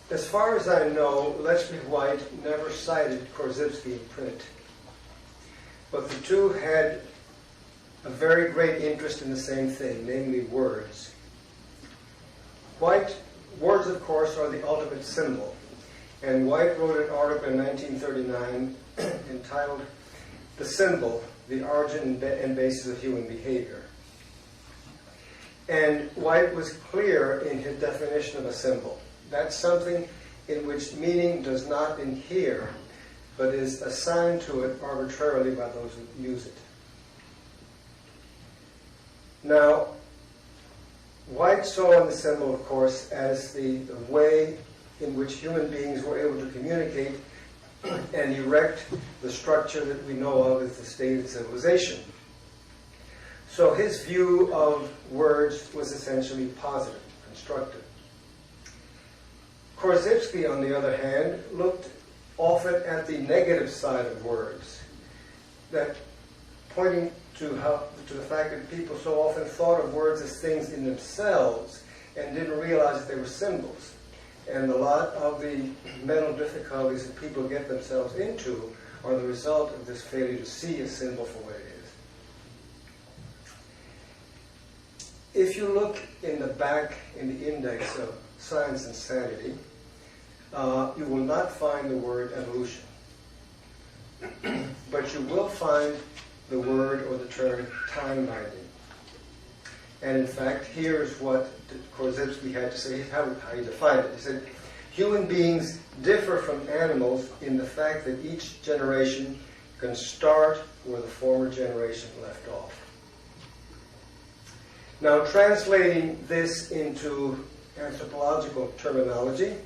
as far as I know, Letchby White never cited Korzybski in print. But the two had a very great interest in the same thing, namely words. Words, of course, are the ultimate symbol. And White wrote an article in 1939 entitled "The Symbol, the Origin and Basis of Human Behavior." And White was clear in his definition of a symbol. That's something in which meaning does not inhere, but is assigned to it arbitrarily by those who use it. Now, White saw the symbol, of course, as the way in which human beings were able to communicate and erect the structure that we know of as the state of civilization. So his view of words was essentially positive, constructive. Korzybski, on the other hand, looked often at the negative side of words, that pointing to the fact that people so often thought of words as things in themselves and didn't realize that they were symbols. And a lot of the mental difficulties that people get themselves into are the result of this failure to see a symbol for what it is. If you look in the back in the index of Science and Sanity, you will not find the word evolution. But you will find the word or the term time binding. And in fact, here's what Korzybski had to say, how he defined it. He said, human beings differ from animals in the fact that each generation can start where the former generation left off. Now, translating this into anthropological terminology,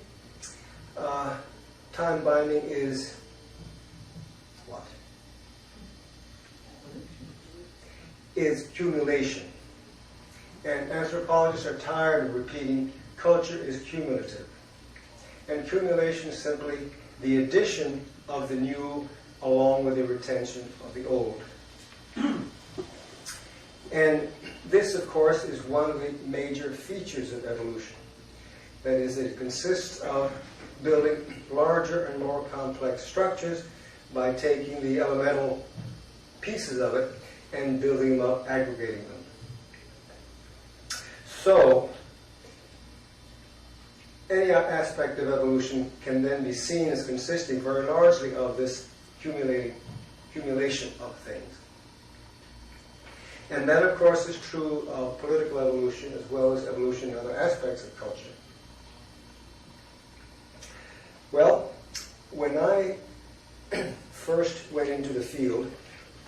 time binding is what? Is accumulation. And anthropologists are tired of repeating culture is cumulative. And accumulation is simply the addition of the new along with the retention of the old. And this, of course, is one of the major features of evolution. That is, it consists of building larger and more complex structures by taking the elemental pieces of it and building them up, aggregating them. So, any aspect of evolution can then be seen as consisting very largely of this accumulation of things. And that, of course, is true of political evolution as well as evolution in other aspects of culture. Well, when I first went into the field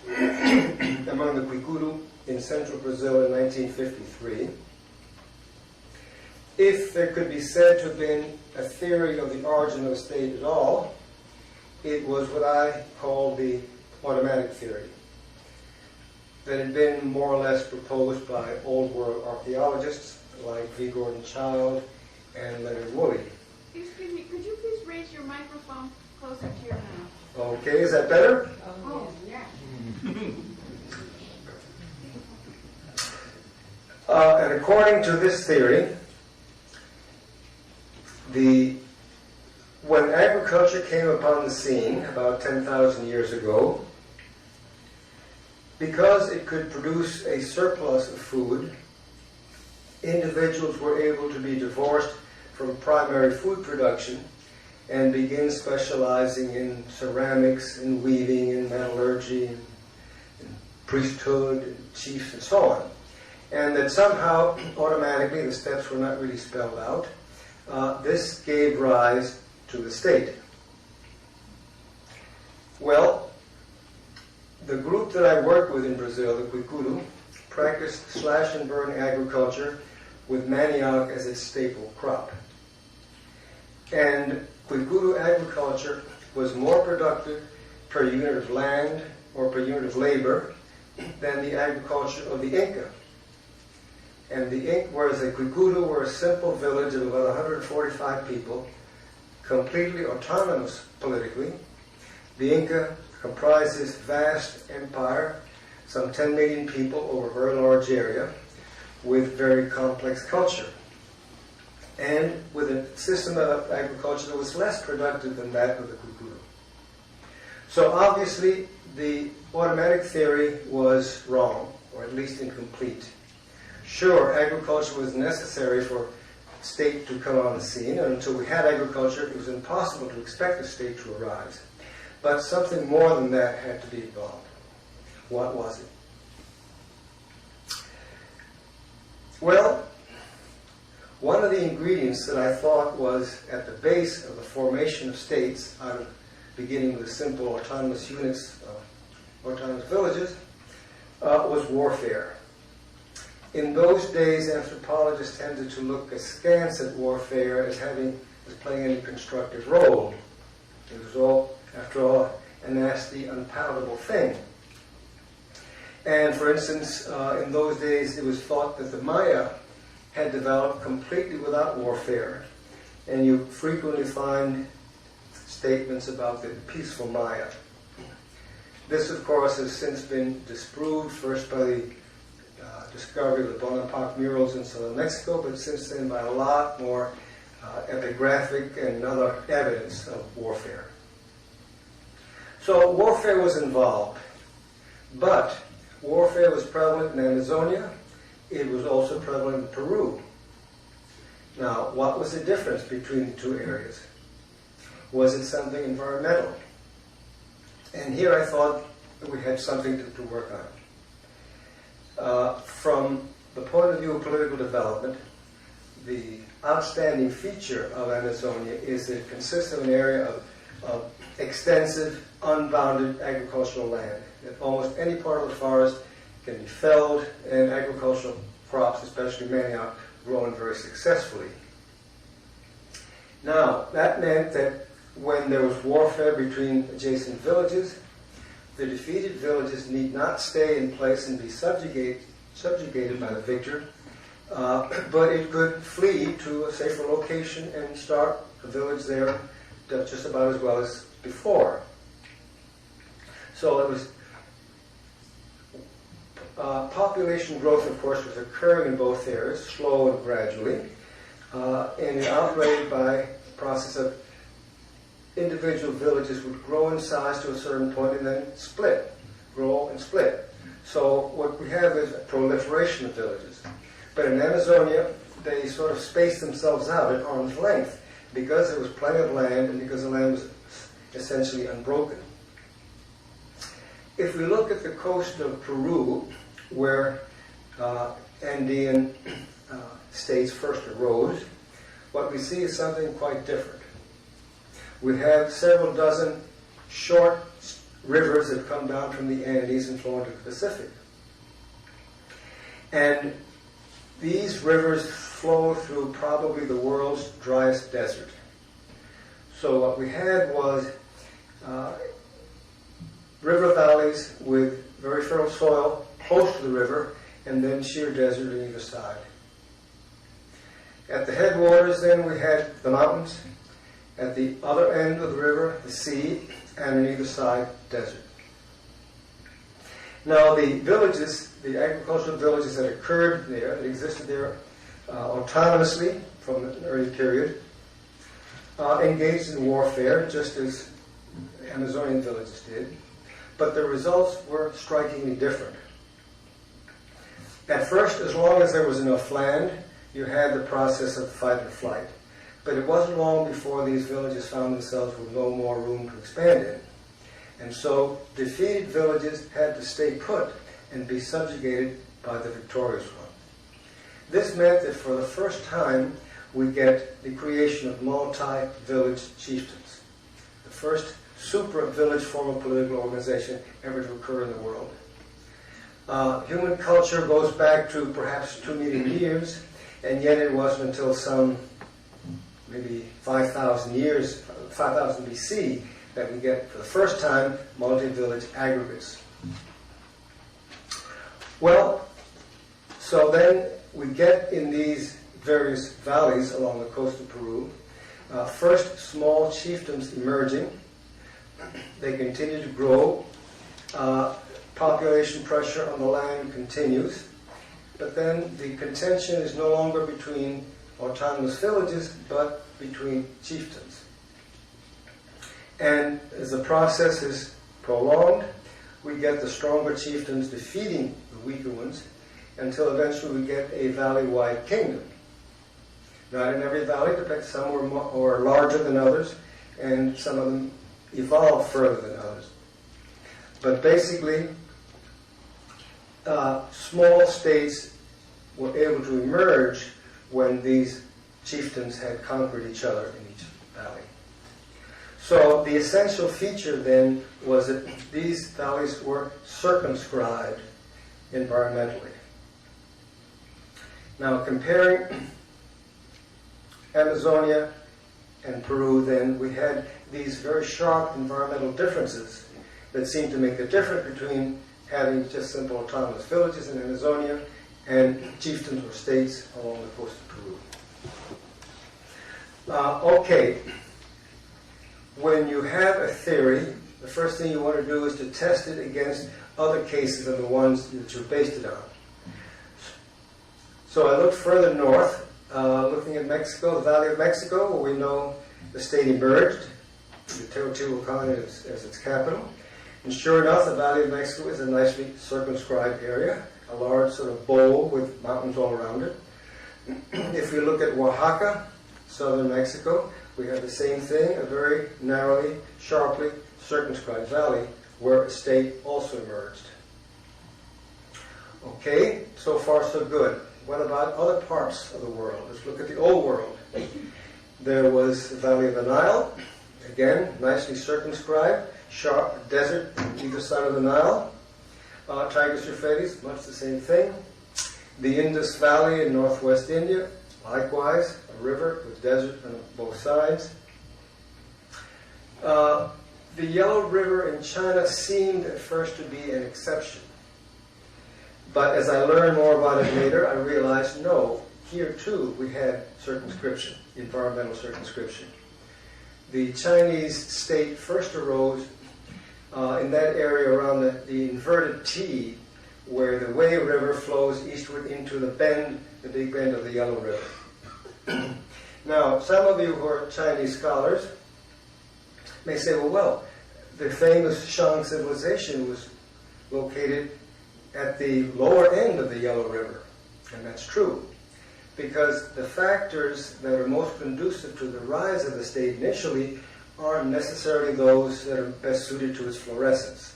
among the Kwikuru in central Brazil in 1953, if there could be said to have been a theory of the origin of a state at all, it was what I call the automatic theory, that had been more or less proposed by old world archaeologists like V. Gordon Childe and Leonard Woolley. Excuse me, could you please raise your microphone closer to your mouth? Okay, is that better? Oh, yeah. And according to this theory, when agriculture came upon the scene about 10,000 years ago, because it could produce a surplus of food, individuals were able to be divorced from primary food production and begin specializing in ceramics and weaving and metallurgy and priesthood and chiefs and so on. And that somehow, automatically, the steps were not really spelled out. This gave rise to the state. Well, the group that I worked with in Brazil, the Kwikuru, practiced slash and burn agriculture with manioc as its staple crop. And Kwikuru agriculture was more productive per unit of land or per unit of labor than the agriculture of the Inca. And whereas the Kwikuru were a simple village of about 145 people, completely autonomous politically, the Inca comprised this vast empire, some 10 million people over a very large area, with very complex culture. and with a system of agriculture that was less productive than that of the Kukuru. So obviously, the automatic theory was wrong, or at least incomplete. Sure, agriculture was necessary for state to come on the scene, and until we had agriculture, it was impossible to expect a state to arise. But something more than that had to be involved. What was it? Well, one of the ingredients that I thought was at the base of the formation of states, out of beginning with simple autonomous units, autonomous villages, was warfare. In those days, anthropologists tended to look askance at warfare as playing any constructive role. It was all, after all, a nasty, unpalatable thing. And for instance, in those days, it was thought that the Maya had developed completely without warfare. And you frequently find statements about the peaceful Maya. This, of course, has since been disproved, first by the discovery of the Bonaparte murals in southern Mexico, but since then by a lot more epigraphic and other evidence of warfare. So warfare was involved, but warfare was prevalent in Amazonia. It was also prevalent in Peru. Now, what was the difference between the two areas? Was it something environmental? And here I thought that we had something to work on. From the point of view of political development, the outstanding feature of Amazonia is that it consists of an area of extensive, unbounded agricultural land. That almost any part of the forest can be felled, and agricultural crops, especially manioc, grown very successfully. Now, that meant that when there was warfare between adjacent villages, the defeated villages need not stay in place and be subjugated by the victor, but it could flee to a safer location and start a village there just about as well as before. So it was population growth, of course, was occurring in both areas, slow and gradually, and it operated by the process of individual villages would grow in size to a certain point and then split, grow and split. So what we have is a proliferation of villages. But in Amazonia, they sort of spaced themselves out at arm's length because there was plenty of land and because the land was essentially unbroken. If we look at the coast of Peru, where Andean states first arose, what we see is something quite different. We have several dozen short rivers that come down from the Andes and flow into the Pacific. And these rivers flow through probably the world's driest desert. So what we had was river valleys with very fertile soil close to the river, and then sheer desert on either side. At the headwaters, then, we had the mountains. At the other end of the river, the sea, and on either side, desert. Now, the villages, the agricultural villages that occurred there, that existed there autonomously from an early period, engaged in warfare, just as Amazonian villages did, but the results were strikingly different. At first, as long as there was enough land, you had the process of fight or flight. But it wasn't long before these villages found themselves with no more room to expand in. And so defeated villages had to stay put and be subjugated by the victorious one. This meant that for the first time, we get the creation of multi-village chieftains, the first supra-village formal political organization ever to occur in the world. Human culture goes back to perhaps 2 million years, and yet it wasn't until some maybe 5,000 BC that we get, for the first time, multi-village aggregates. Well, so then we get in these various valleys along the coast of Peru, first small chiefdoms emerging. They continue to grow. Population pressure on the land continues. But then the contention is no longer between autonomous villages, but between chieftains. And as the process is prolonged, we get the stronger chieftains defeating the weaker ones until eventually we get a valley-wide kingdom. Not in every valley, but some were larger than others, and some of them evolved further than others. But basically, small states were able to emerge when these chieftains had conquered each other in each valley. So the essential feature then was that these valleys were circumscribed environmentally. Now, comparing Amazonia and Peru, then we had these very sharp environmental differences that seemed to make the difference between having just simple autonomous villages in Amazonia and chieftains or states along the coast of Peru. Okay, when you have a theory, the first thing you want to do is to test it against other cases than the ones that you based it on. So I looked further north, looking at Mexico, the Valley of Mexico, where we know the state emerged, with Teotihuacan as its capital. And sure enough, the Valley of Mexico is a nicely circumscribed area, a large sort of bowl with mountains all around it. If we look at Oaxaca, southern Mexico, we have the same thing, a very narrowly, sharply circumscribed valley where a state also emerged. Okay, so far so good. What about other parts of the world? Let's look at the old world. There was the Valley of the Nile, again, nicely circumscribed, sharp desert either side of the Nile. Tigris Euphrates, much the same thing. The Indus Valley in northwest India, likewise, a river with desert on both sides. The Yellow River in China seemed at first to be an exception. But as I learned more about it later, I realized, no, here too we had circumscription, environmental circumscription. The Chinese state first arose in that area around the inverted T, where the Wei River flows eastward into the bend, the big bend of the Yellow River. Now, some of you who are Chinese scholars may say, well, the famous Shang civilization was located at the lower end of the Yellow River. And that's true, because the factors that are most conducive to the rise of the state initially aren't necessarily those that are best suited to its fluorescence.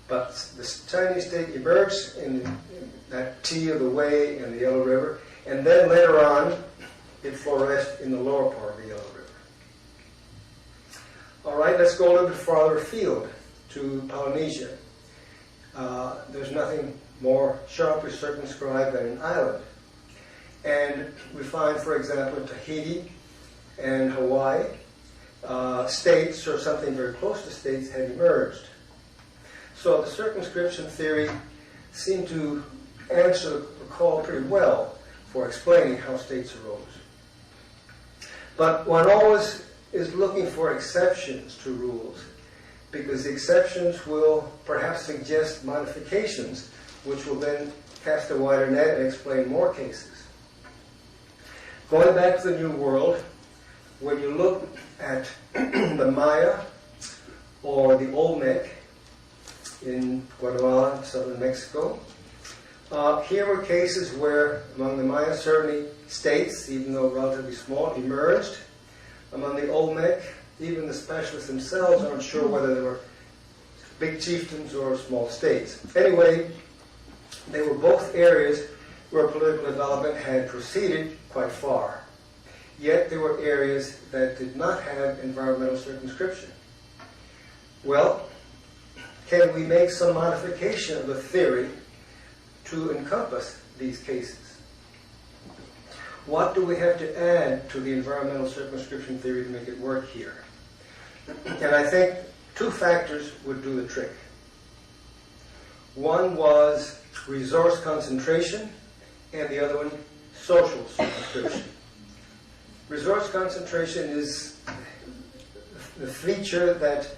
But the Chinese state emerged in that T of the Wei and the Yellow River, and then later on it flourished in the lower part of the Yellow River. All right, let's go a little bit farther afield to Polynesia. There's nothing more sharply circumscribed than an island. And we find, for example, in Tahiti and Hawaii, states, or something very close to states, had emerged. So the circumscription theory seemed to answer the call pretty well for explaining how states arose. But one always is looking for exceptions to rules, because the exceptions will perhaps suggest modifications, which will then cast a wider net and explain more cases. Going back to the New World, when you look at the Maya or the Olmec in Guatemala, southern Mexico, here were cases where, among the Maya, certainly states, even though relatively small, emerged. Among the Olmec, even the specialists themselves aren't sure whether they were big chieftains or small states. Anyway, they were both areas where political development had proceeded quite far. Yet there were areas that did not have environmental circumscription. Well, can we make some modification of the theory to encompass these cases? What do we have to add to the environmental circumscription theory to make it work here? And I think two factors would do the trick. One was resource concentration, and the other one, social circumscription. Resource concentration is the feature that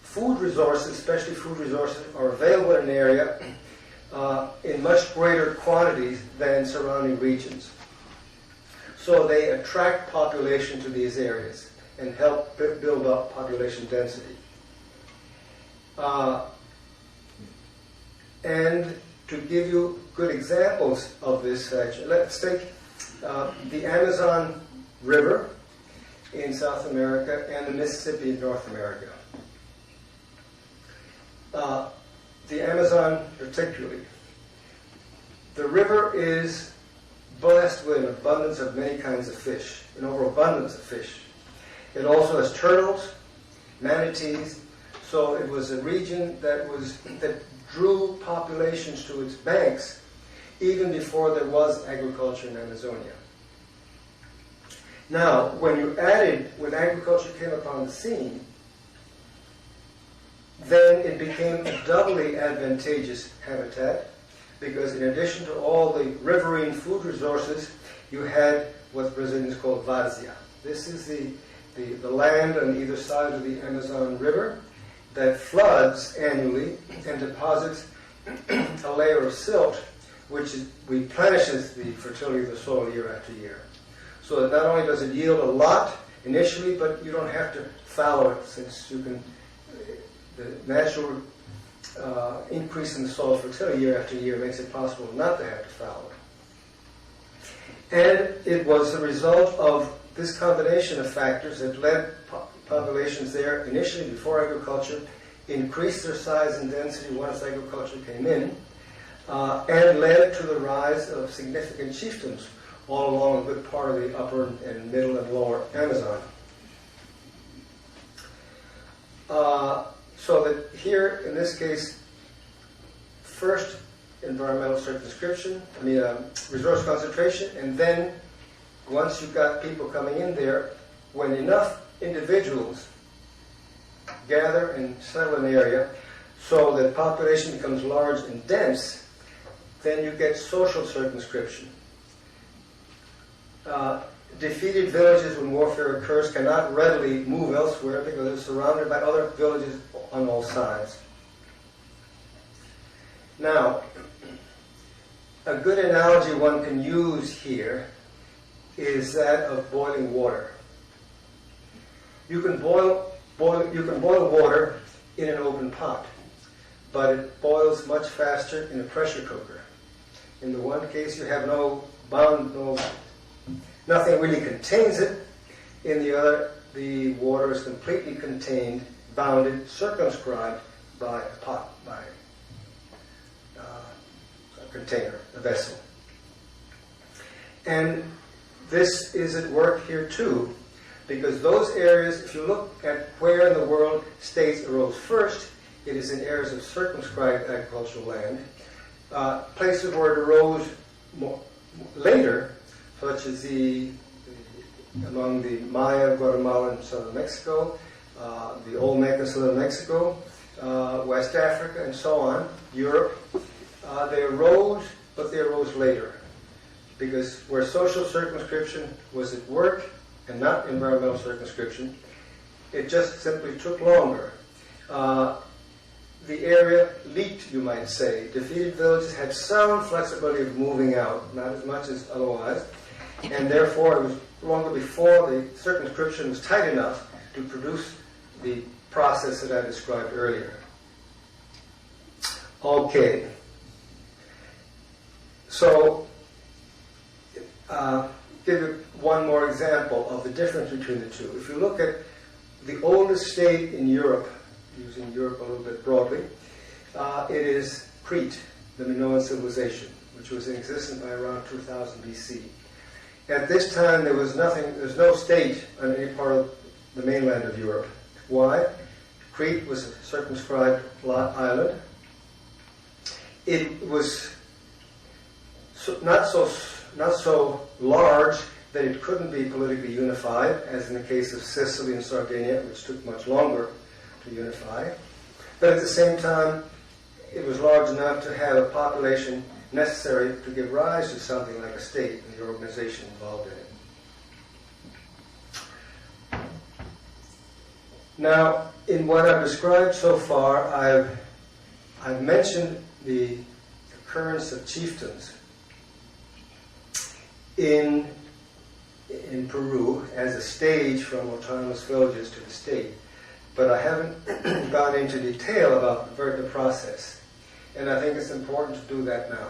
food resources, especially food resources, are available in an area in much greater quantities than surrounding regions. So they attract population to these areas and help build up population density. And to give you good examples of this, let's take the Amazon River in South America and the Mississippi in North America. The Amazon particularly. The river is blessed with an abundance of many kinds of fish, an overabundance of fish. It also has turtles, manatees, so it was a region that drew populations to its banks even before there was agriculture in Amazonia. Now, when agriculture came upon the scene, then it became a doubly advantageous habitat, because in addition to all the riverine food resources, you had what Brazilians call várzea. This is the land on either side of the Amazon River that floods annually and deposits a layer of silt which replenishes the fertility of the soil year after year. So that not only does it yield a lot initially, but you don't have to fallow it, since you can, the natural increase in the soil fertility year after year makes it possible not to have to fallow it. And it was the result of this combination of factors that led populations there initially before agriculture, increased their size and density once agriculture came in, and led to the rise of significant chiefdoms all along a good part of the upper and middle and lower Amazon. So that here, in this case, first environmental circumscription, resource concentration, and then once you've got people coming in there, when enough individuals gather and settle an area so that population becomes large and dense, then you get social circumscription. Defeated villages when warfare occurs cannot readily move elsewhere because they're surrounded by other villages on all sides. Now, a good analogy one can use here is that of boiling water. You can boil water in an open pot, but it boils much faster in a pressure cooker. In the one case, you have nothing really contains it. In the other, the water is completely contained, bounded, circumscribed by a pot, by a container, a vessel. And this is at work here too, because those areas, if you look at where in the world states arose first, it is in areas of circumscribed agricultural land. Places where it arose later, such as among the Maya, Guatemala, and southern Mexico, the Olmec, southern Mexico, West Africa, and so on, Europe, they arose, but they arose later. Because where social circumscription was at work, and not environmental circumscription, it just simply took longer. The area leaked, you might say. Defeated villages had some flexibility of moving out, not as much as otherwise, and therefore it was longer before the circumscription was tight enough to produce the process that I described earlier. Okay. So, give you one more example of the difference between the two. If you look at the oldest state in Europe, using Europe a little bit broadly, it is Crete, the Minoan civilization, which was in existence by around 2000 BC. At this time, there's no state on any part of the mainland of Europe. Why? Crete was a circumscribed island. It was not so large that it couldn't be politically unified, as in the case of Sicily and Sardinia, which took much longer to unify. But at the same time, it was large enough to have a population necessary to give rise to something like a state and the organization involved in it. Now, in what I've described so far, I've mentioned the occurrence of chieftains in Peru as a stage from autonomous villages to the state. But I haven't gone into detail about the process, and I think it's important to do that now.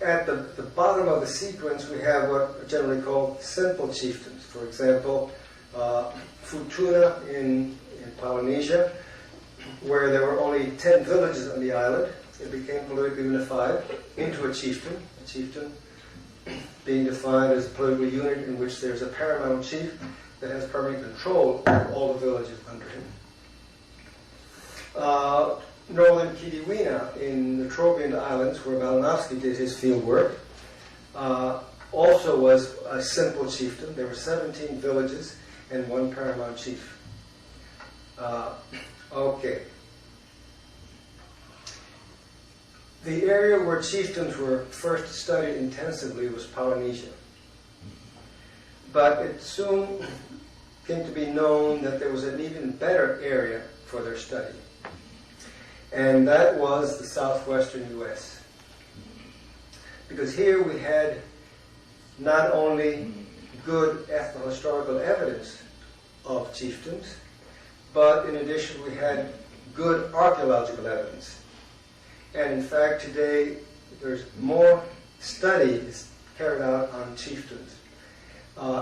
At the bottom of the sequence, we have what are generally called simple chieftains. For example, Futuna in Polynesia, where there were only 10 villages on the island. It became politically unified into a chieftain being defined as a political unit in which there's a paramount chief that has permanent control of all the villages under him. Northern Kittiwina in the Trobriand Islands, where Malinowski did his field work, also was a simple chieftain. There were 17 villages and one paramount chief. Okay. The area where chieftains were first studied intensively was Polynesia. But it soon came to be known that there was an even better area for their study. And that was the southwestern U.S. Because here we had not only good ethno-historical evidence of chieftains, but in addition we had good archaeological evidence. And in fact today there's more studies carried out on chieftains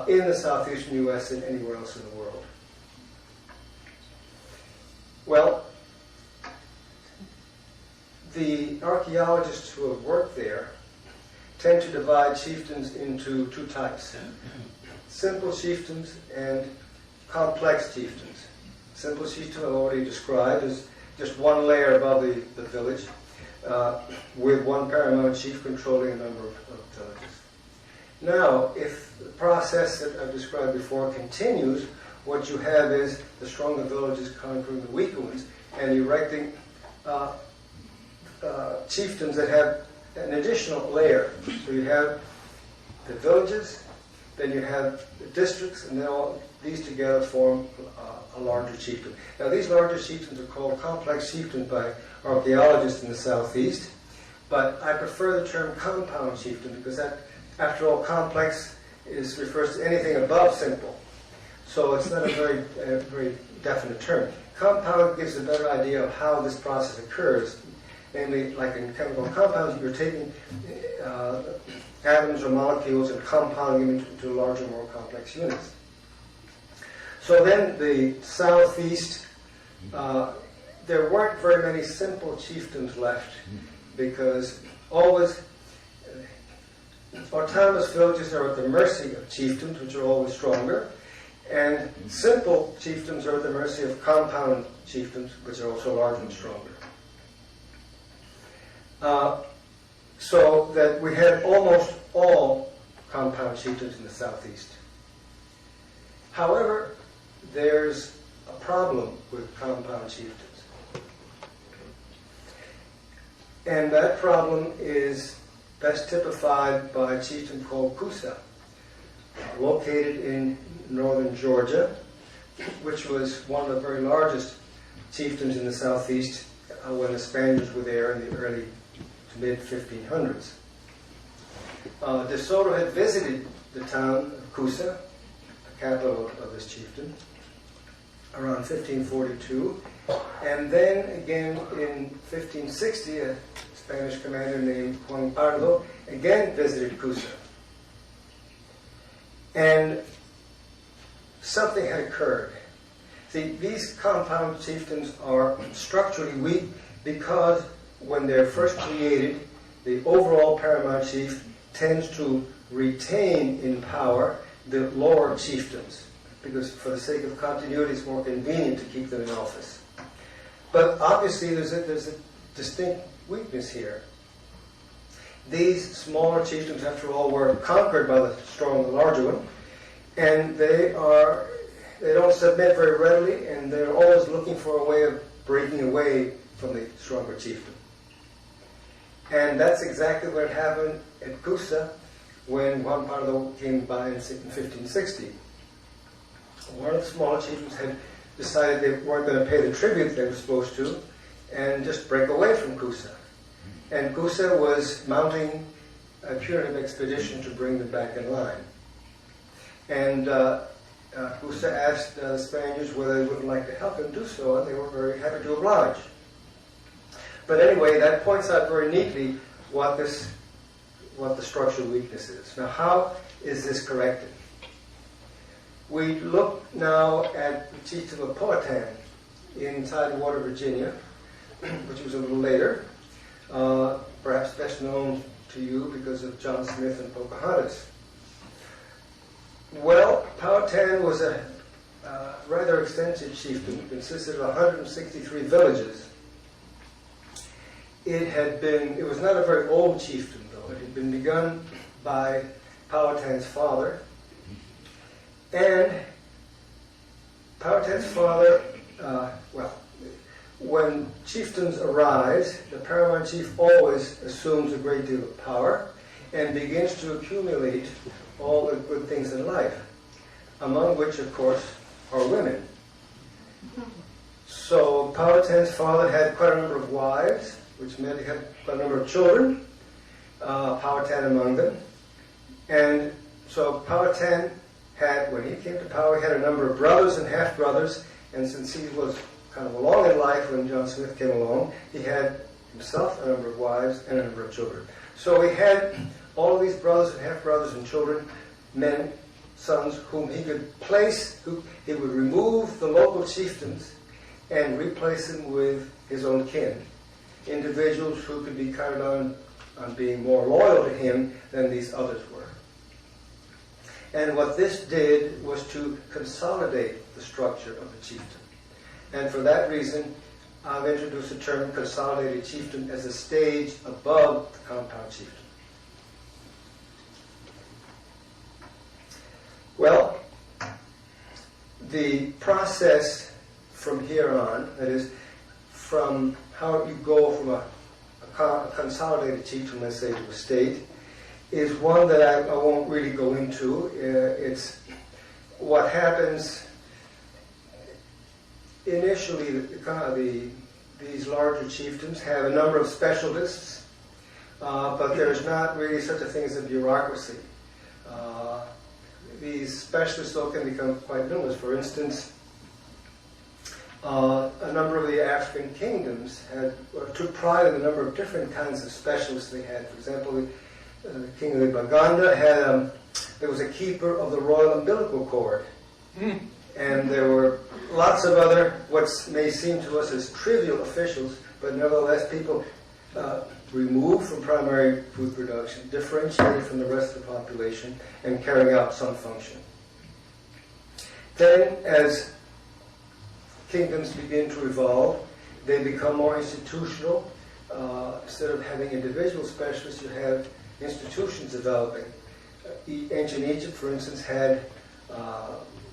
in the southeastern U.S. than anywhere else in the world. Well, the archaeologists who have worked there tend to divide chieftains into two types: simple chieftains and complex chieftains. Simple chieftain I've already described as just one layer above the village, with one paramount chief controlling a number of villages. Now, if the process that I've described before continues, what you have is the stronger villages conquering the weaker ones and erecting chieftains that have an additional layer. So you have the villages, then you have the districts, and then all these together form a larger chieftain. Now these larger chieftains are called complex chieftains by archaeologists in the southeast, but I prefer the term compound chieftain because that, after all, complex refers to anything above simple. So it's not a very definite term. Compound gives a better idea of how this process occurs. Namely, like in chemical compounds, you're taking atoms or molecules and compounding them into larger, more complex units. So then the southeast, there weren't very many simple chieftains left because always autonomous villages are at the mercy of chieftains, which are always stronger, and simple chieftains are at the mercy of compound chieftains, which are also larger and stronger. So that we had almost all compound chieftains in the southeast. However, there's a problem with compound chieftains. And that problem is best typified by a chieftain called Kusa, located in northern Georgia, which was one of the very largest chieftains in the southeast when the Spaniards were there in the early to mid-1500s. De Soto had visited the town of Kusa, the capital of this chieftain, around 1542, and then again in 1560 a Spanish commander named Juan Pardo again visited Kusa. And something had occurred. See, these compound chieftains are structurally weak because when they're first created, the overall paramount chief tends to retain in power the lower chieftains, because for the sake of continuity it's more convenient to keep them in office. But obviously there's a distinct weakness here. These smaller chieftains, after all, were conquered by the strong, the larger one, and they don't submit very readily, and they're always looking for a way of breaking away from the stronger chieftain. And that's exactly what happened at Kusa when Juan Pardo came by in 1560. One of the smaller chieftains had decided they weren't going to pay the tribute they were supposed to, and just break away from Kusa. And Kusa was mounting a punitive expedition to bring them back in line. And Kusa asked the Spaniards whether they would like to help him do so, and they were very happy to oblige. But anyway, that points out very neatly what the structural weakness is. Now, how is this corrected? We look now at the chieftain of Powhatan in Tidewater, Virginia, which was a little later, perhaps best known to you because of John Smith and Pocahontas. Well, Powhatan was a rather extensive chieftain. It consisted of 163 villages. It was not a very old chieftain, though. It had been begun by Powhatan's father. And Powhatan's father, when chieftains arise, the paramount chief always assumes a great deal of power and begins to accumulate all the good things in life, among which, of course, are women. So Powhatan's father had quite a number of wives, which meant he had quite a number of children, Powhatan among them. And so Powhatan had, when he came to power, he had a number of brothers and half-brothers, and since he was kind of along in life when John Smith came along, he had himself a number of wives and a number of children. So he had all of these brothers and half-brothers and children, men, sons, whom he could place, he would remove the local chieftains and replace them with his own kin, individuals who could be counted on being more loyal to him than these others were. And what this did was to consolidate the structure of the chieftain. And for that reason, I've introduced the term consolidated chieftain as a stage above the compound chieftain. Well, the process from here on, that is, from how you go from a consolidated chieftain, let's say, to a state, is one that I won't really go into. It's what happens initially. These larger chieftains have a number of specialists, but there's not really such a thing as a bureaucracy. These specialists, though, can become quite numerous. For instance, a number of the African kingdoms took pride in the number of different kinds of specialists they had. For example, the king of Baganda there was a keeper of the royal umbilical cord. And there were lots of other, what may seem to us as trivial officials, but nevertheless people removed from primary food production, differentiated from the rest of the population, and carrying out some function. Then, as kingdoms begin to evolve, they become more institutional. Instead of having individual specialists, you have institutions developing. Ancient Egypt, for instance, had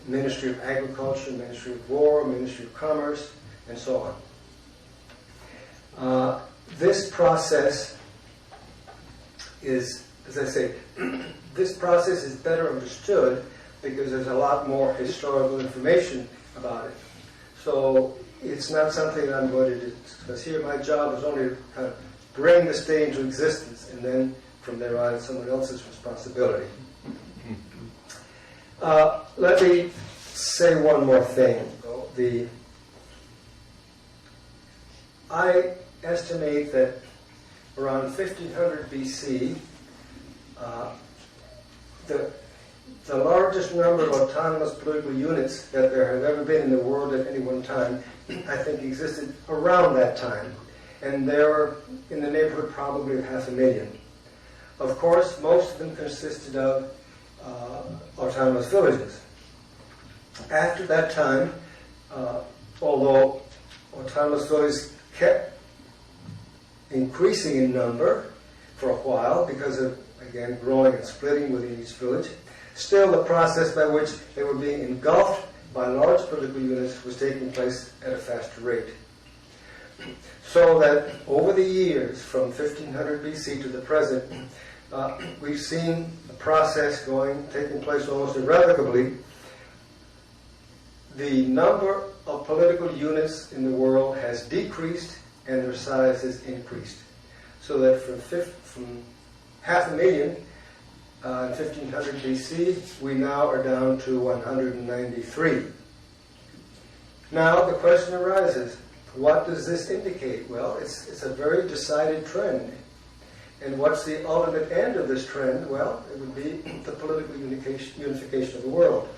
Ministry of Agriculture, Ministry of War, Ministry of Commerce, and so on. This process is, as I say, this process is better understood because there's a lot more historical information about it. So it's not something that I'm going to discuss here. My job is only to kind of bring the state into existence, and then from there on it's someone else's responsibility. Let me say one more thing. I estimate that around 1500 BC, the largest number of autonomous political units that there have ever been in the world at any one time, I think existed around that time. And there were in the neighborhood probably of 500,000. Of course, most of them consisted of autonomous villages. After that time, although autonomous villages kept increasing in number for a while because of, again, growing and splitting within each village, still the process by which they were being engulfed by large political units was taking place at a faster rate. So that over the years, from 1500 BC to the present, we've seen the process taking place almost irrevocably. The number of political units in the world has decreased and their size is increased. So that from 500,000 in 1500 BC, we now are down to 193. Now the question arises, what does this indicate? Well, it's a very decided trend. And what's the ultimate end of this trend? Well, it would be the political unification of the world.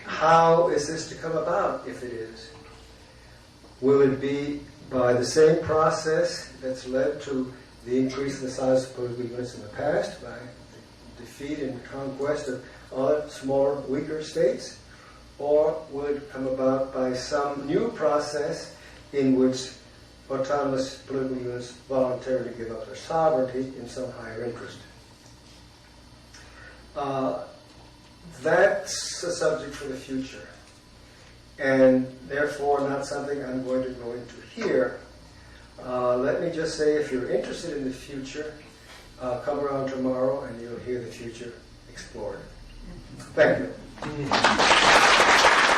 How is this to come about, if it is? Will it be by the same process that's led to the increase in the size of political units in the past, by the defeat and conquest of other smaller, weaker states? Or will it come about by some new process in which autonomous political units voluntarily give up their sovereignty in some higher interest? That's a subject for the future, and therefore not something I'm going to go into here. Let me just say, if you're interested in the future, come around tomorrow and you'll hear the future explored. Thank you.